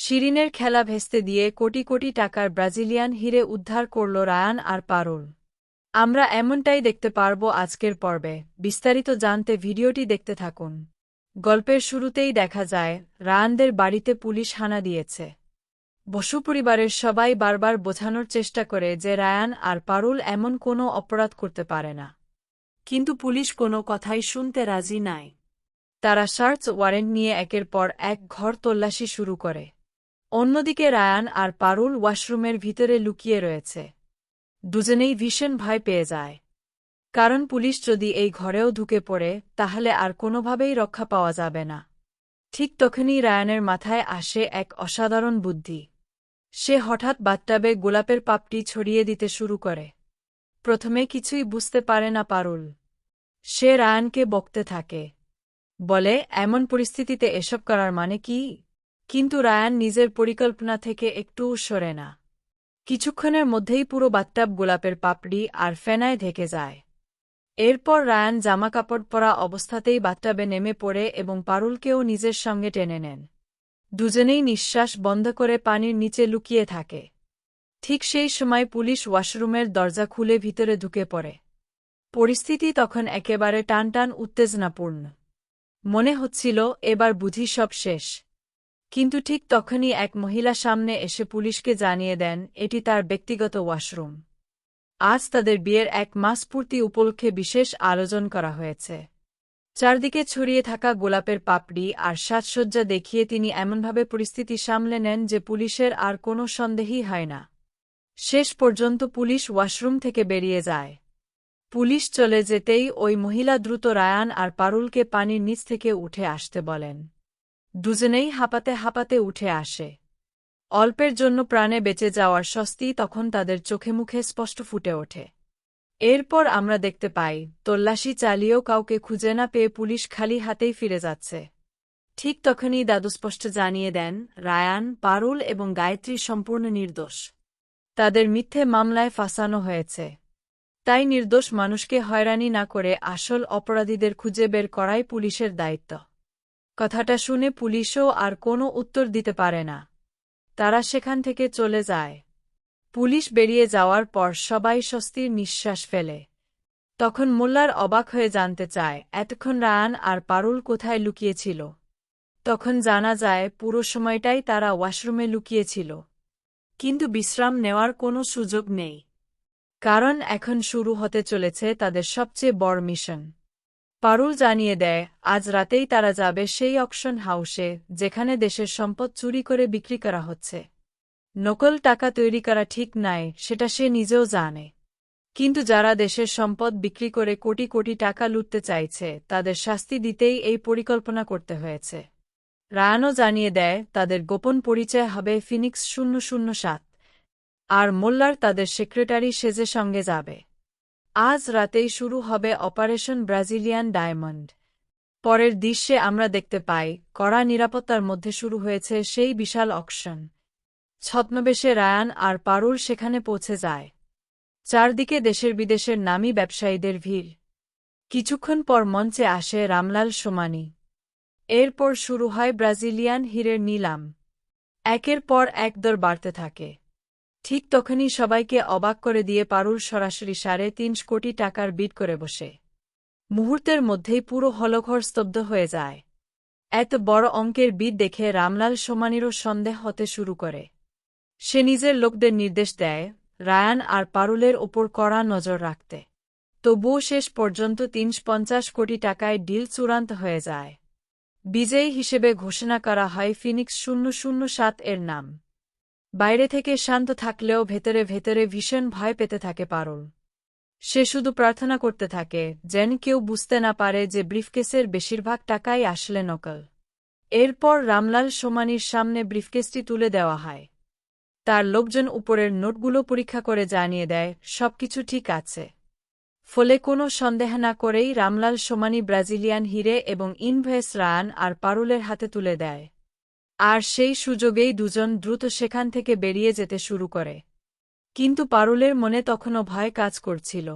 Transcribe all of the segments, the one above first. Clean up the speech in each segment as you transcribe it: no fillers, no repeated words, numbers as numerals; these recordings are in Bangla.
শিরিনের খেলা ভেস্তে দিয়ে কোটি কোটি টাকার ব্রাজিলিয়ান হিরে উদ্ধার করল রায়ান আর পারুল। আমরা এমনটাই দেখতে পারব আজকের পর্বে। বিস্তারিত জানতে ভিডিওটি দেখতে থাকুন। গল্পের শুরুতেই দেখা যায় রায়ানদের বাড়িতে পুলিশ হানা দিয়েছে। বসু পরিবারের সবাই বারবার বোঝানোর চেষ্টা করে যে রায়ান আর পারুল এমন কোনো অপরাধ করতে পারে না, কিন্তু পুলিশ কোনো কথাই শুনতে রাজি নাই। তারা সার্চ ওয়ারেন্ট নিয়ে একের পর এক ঘর তল্লাশি শুরু করে। অন্যদিকে রায়ান আর পারুল ওয়াশরুমের ভিতরে লুকিয়ে রয়েছে। দুজনেই ভীষণ ভয় পেয়ে যায়, কারণ পুলিশ যদি এই ঘরেও ঢুকে পড়ে তাহলে আর কোনোভাবেই রক্ষা পাওয়া যাবে না। ঠিক তখনই রায়ানের মাথায় আসে এক অসাধারণ বুদ্ধি। সে হঠাৎ বাথটাবে গোলাপের পাপড়ি ছড়িয়ে দিতে শুরু করে। প্রথমে কিছুই বুঝতে পারে না পারুল। সে রায়ানকে বকতে থাকে, বলে এমন পরিস্থিতিতে এসব করার মানে কি? কিন্তু রায়ান নিজের পরিকল্পনা থেকে একটুও সরে না। কিছুক্ষণের মধ্যেই পুরো বাথটাব গোলাপের পাপড়ি আর ফেনায় ঢেকে যায়। এরপর রায়ান জামাকাপড় পরা অবস্থাতেই বাথটাবে নেমে পড়ে এবং পারুলকেও নিজের সঙ্গে টেনে নেন। দুজনেই নিঃশ্বাস বন্ধ করে পানির নিচে লুকিয়ে থাকে। ঠিক সেই সময় পুলিশ ওয়াশরুমের দরজা খুলে ভিতরে ঢুকে পড়ে। পরিস্থিতি তখন একেবারে টানটান উত্তেজনাপূর্ণ। মনে হচ্ছিল এবার বুঝি সব শেষ। কিন্তু ঠিক তখনই এক মহিলা সামনে এসে পুলিশকে জানিয়ে দেন এটি তার ব্যক্তিগত ওয়াশরুম। আজ তাদের বিয়ের 1 মাস পূর্তি উপলক্ষে বিশেষ আয়োজন করা হয়েছে। চারদিকে ছড়িয়ে থাকা গোলাপের পাপড়ি আর সাজসজ্জা দেখিয়ে তিনি এমনভাবে পরিস্থিতি সামলে নেন যে পুলিশের আর কোনো সন্দেহই হয় না। শেষ পর্যন্ত পুলিশ ওয়াশরুম থেকে বেরিয়ে যায়। পুলিশ চলে যেতেই ওই মহিলা দ্রুত রায়ান আর পারুলকে পানির নিচ থেকে উঠে আসতে বলেন। দুজনেই হাঁপাতে হাঁপাতে উঠে আসে। অল্পের জন্য প্রাণে বেঁচে যাওয়ার স্বস্তি তখন তাদের চোখে মুখে স্পষ্ট ফুটে ওঠে। এরপর আমরা দেখতে পাই তল্লাশি চালিয়েও কাউকে খুঁজে না পেয়ে পুলিশ খালি হাতেই ফিরে যাচ্ছে। ঠিক তখনই দাদু স্পষ্ট জানিয়ে দেন রায়ান, পারুল এবং গায়ত্রী সম্পূর্ণ নির্দোষ। তাদের মিথ্যে মামলায় ফাঁসানো হয়েছে। তাই নির্দোষ মানুষকে হয়রানি না করে আসল অপরাধীদের খুঁজে বের করাই পুলিশের দায়িত্ব। কথাটা শুনে পুলিশও আর কোনো উত্তর দিতে পারে না। তারা সেখান থেকে চলে যায়। পুলিশ বেরিয়ে যাওয়ার পর সবাই স্বস্তির নিঃশ্বাস ফেলে। তখন মোল্লার অবাক হয়ে জানতে চায় এতক্ষণ রায়ান আর পারুল কোথায় লুকিয়েছিল। তখন জানা যায় পুরো সময়টাই তারা ওয়াশরুমে লুকিয়েছিল। কিন্তু বিশ্রাম নেওয়ার কোনো সুযোগ নেই, কারণ এখন শুরু হতে চলেছে তাদের সবচেয়ে বড় মিশন। পারুল জানিয়ে দেয় আজ রাতেই তারা যাবে সেই অকশন হাউসে যেখানে দেশের সম্পদ চুরি করে বিক্রি করা হচ্ছে। নকল টাকা তৈরি করা ঠিক নয়, সেটা সে নিজেও জানে। কিন্তু যারা দেশের সম্পদ বিক্রি করে কোটি কোটি টাকা লুটতে চাইছে তাদের শাস্তি দিতেই এই পরিকল্পনা করতে হয়েছে। রায়ানও জানিয়ে দেয় তাদের গোপন পরিচয় হবে ফিনিক্স 007, আর মোল্লার তাদের সেক্রেটারি সেজে সঙ্গে যাবে। আজ রাতেই শুরু হবে অপারেশন ব্রাজিলিয়ান ডায়মন্ড। পরের দৃশ্যে আমরা দেখতে পাই কড়া নিরাপত্তার মধ্যে শুরু হয়েছে সেই বিশাল অকশন। ছদ্মবেশে রায়ান আর পারুল সেখানে পৌঁছে যায়। চারদিকে দেশের বিদেশের নামী ব্যবসায়ীদের ভিড়। কিছুক্ষণ পর মঞ্চে আসে রামলাল সোমানি। এরপর শুরু হয় ব্রাজিলিয়ান হীরের নিলাম। একের পর এক দর বাড়তে থাকে। ঠিক তখনই সবাইকে অবাক করে দিয়ে পারুল সরাসরি 3.5 কোটি টাকার বিড করে বসে। মুহূর্তের মধ্যেই পুরো হলঘর স্তব্ধ হয়ে যায়। এত বড় অঙ্কের বিড দেখে রামলাল সোমানিরও সন্দেহ হতে শুরু করে। সে নিজের লোকদের নির্দেশ দেয় রায়ান আর পারুলের ওপর কড়া নজর রাখতে। তবুও শেষ পর্যন্ত 350 কোটি টাকায় ডিল চূড়ান্ত হয়ে যায়। বিজয়ী হিসেবে ঘোষণা করা হয় ফিনিক্স 007 এর নাম। বাইরে থেকে শান্ত থাকলেও ভেতরে ভেতরে ভীষণ ভয় পেতে থাকে পারুল। সে শুধু প্রার্থনা করতে থাকে যেন কেউ বুঝতে না পারে যে ব্রিফকেসের বেশিরভাগ টাকাই আসলে নকল। এরপর রামলাল সোমানির সামনে ব্রিফকেসটি তুলে দেওয়া হয়। তার লোকজন উপরের নোটগুলো পরীক্ষা করে জানিয়ে দেয় সবকিছু ঠিক আছে। ফলে কোনো সন্দেহ না করেই রামলাল সোমানি ব্রাজিলিয়ান হিরে এবং ইনভয়েস রায়ান আর পারুলের হাতে তুলে দেয়। আর সেই সুযোগেই দুজন দ্রুত সেখান থেকে বেরিয়ে যেতে শুরু করে। কিন্তু পারুলের মনে তখনও ভয় কাজ করছিল।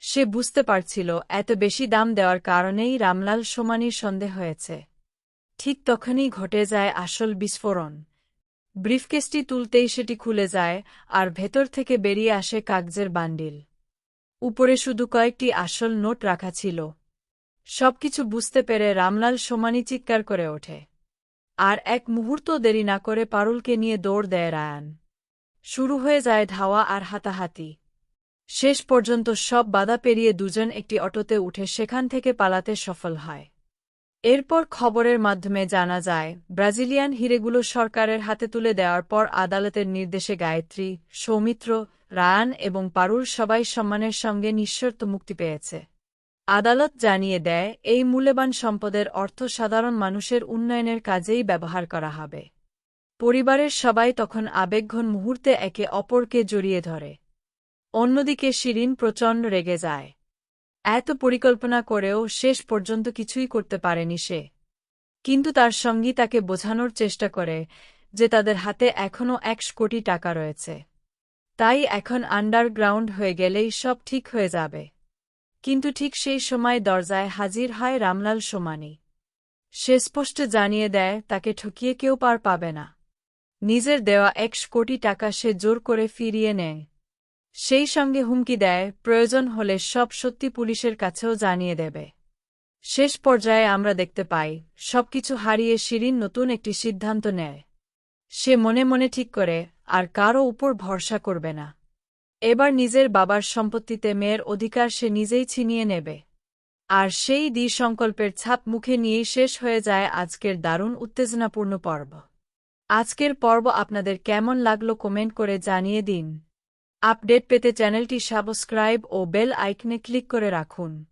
সে বুঝতে পারছিল এত বেশি দাম দেওয়ার কারণেই রামলাল সোমানির সন্দেহ হয়েছে। ঠিক তখনই ঘটে যায় আসল বিস্ফোরণ। ব্রিফকেসটি তুলতেই সেটি খুলে যায় আর ভেতর থেকে বেরিয়ে আসে কাগজের বান্ডিল। উপরে শুধু কয়েকটি আসল নোট রাখা ছিল। সবকিছু বুঝতে পেরে রামলাল সমানি চিৎকার করে ওঠে। আর এক মুহূর্ত দেরি না করে পারুলকে নিয়ে দৌড় দেয় রায়ান। শুরু হয়ে যায় ধাওয়া আর হাতাহাতি। শেষ পর্যন্ত সব বাধা পেরিয়ে দুজন একটি অটোতে উঠে সেখান থেকে পালাতে সফল হয়। এরপর খবরের মাধ্যমে জানা যায়, ব্রাজিলিয়ান হিরেগুলো সরকারের হাতে তুলে দেওয়ার পর আদালতের নির্দেশে গায়ত্রী, সৌমিত্র, রায়ান এবং পারুল সবাই সম্মানের সঙ্গে নিঃশর্ত মুক্তি পেয়েছে। আদালত জানিয়ে দেয়, এই মূল্যবান সম্পদের অর্থ সাধারণ মানুষের উন্নয়নের কাজেই ব্যবহার করা হবে। পরিবারের সবাই তখন আবেগঘন মুহূর্তে একে অপরকে জড়িয়ে ধরে। অন্যদিকে শিরিন প্রচণ্ড রেগে যায়। এত পরিকল্পনা করেও শেষ পর্যন্ত কিছুই করতে পারেনি সে। কিন্তু তার সঙ্গী তাকে বোঝানোর চেষ্টা করে যে তাদের হাতে এখনও ১০০ কোটি টাকা রয়েছে। তাই এখন আন্ডারগ্রাউন্ড হয়ে গেলেই সব ঠিক হয়ে যাবে। কিন্তু ঠিক সেই সময় দরজায় হাজির হয় রামলাল সোমানি। সে স্পষ্ট জানিয়ে দেয় তাকে ঠকিয়ে কেউ পার পাবে না। নিজের দেওয়া ১০০ কোটি টাকা সে জোর করে ফিরিয়ে নেয়। সেই সঙ্গে হুমকি দেয় প্রয়োজন হলে সব সত্যি পুলিশের কাছেও জানিয়ে দেবে। শেষ পর্যায়ে আমরা দেখতে পাই, সবকিছু হারিয়ে শিরিন নতুন একটি সিদ্ধান্ত নেয়। সে মনে মনে ঠিক করে আর কারও উপর ভরসা করবে না। এবার নিজের বাবার সম্পত্তিতে মেয়ের অধিকার সে নিজেই ছিনিয়ে নেবে। আর সেই সংকল্পের ছাপ মুখে নিয়েই শেষ হয়ে যায় আজকের দারুণ উত্তেজনাপূর্ণ পর্ব। আজকের পর্ব আপনাদের কেমন লাগলো কমেন্ট করে জানিয়ে দিন। আপডেট পেতে চ্যানেলটি সাবস্ক্রাইব ও বেল আইকনে ক্লিক করে রাখুন।